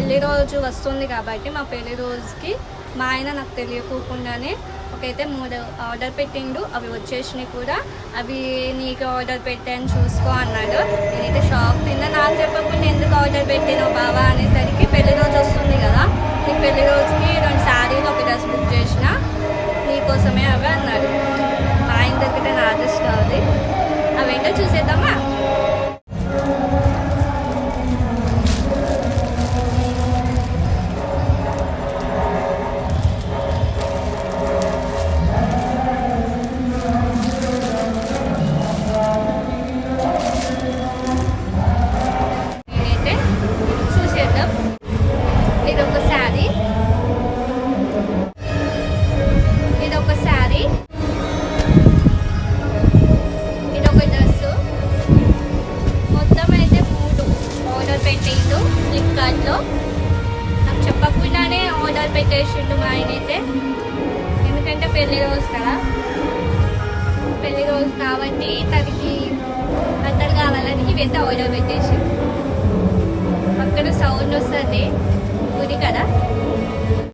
పెళ్లి రోజు వస్తుంది కాబట్టి మా పెళ్లి రోజుకి మా ఆయన నాకు తెలియకోకుండానే ఒకైతే 3 ఆర్డర్ పెట్టిండు. అవి వచ్చేసినాయి కూడా. అవి నీకు ఆర్డర్ పెట్టాను చూసుకో అన్నాడు. నేనైతే షాక్ తిన్నా. నాకు చెప్పకుండా ఎందుకు ఆర్డర్ పెట్టాను బావా అనేసరికి పెళ్లి రోజు వస్తుంది కదా, నీ పెళ్లి రోజుకి 2 శారీలు ఒక డ్రెస్ బుక్ చేసిన, నీకోసమే అవి అన్నాడు. మా ఆయన దగ్గర నా అదృష్టం అది. అవేంటో చూసేద్దామా? ఫ్లిప్కార్ట్లో నాకు చెప్పకుండానే ఆర్డర్ పెట్టేసిండు మా ఆయన అయితే. ఎందుకంటే పెళ్లి రోజు కదా, పెళ్లి రోజు కాబట్టి తనకి బట్టలు కావాలని ఇవైతే ఆర్డర్ పెట్టేసిండు. పక్కన సౌండ్ వస్తుంది, ఊరి కదా.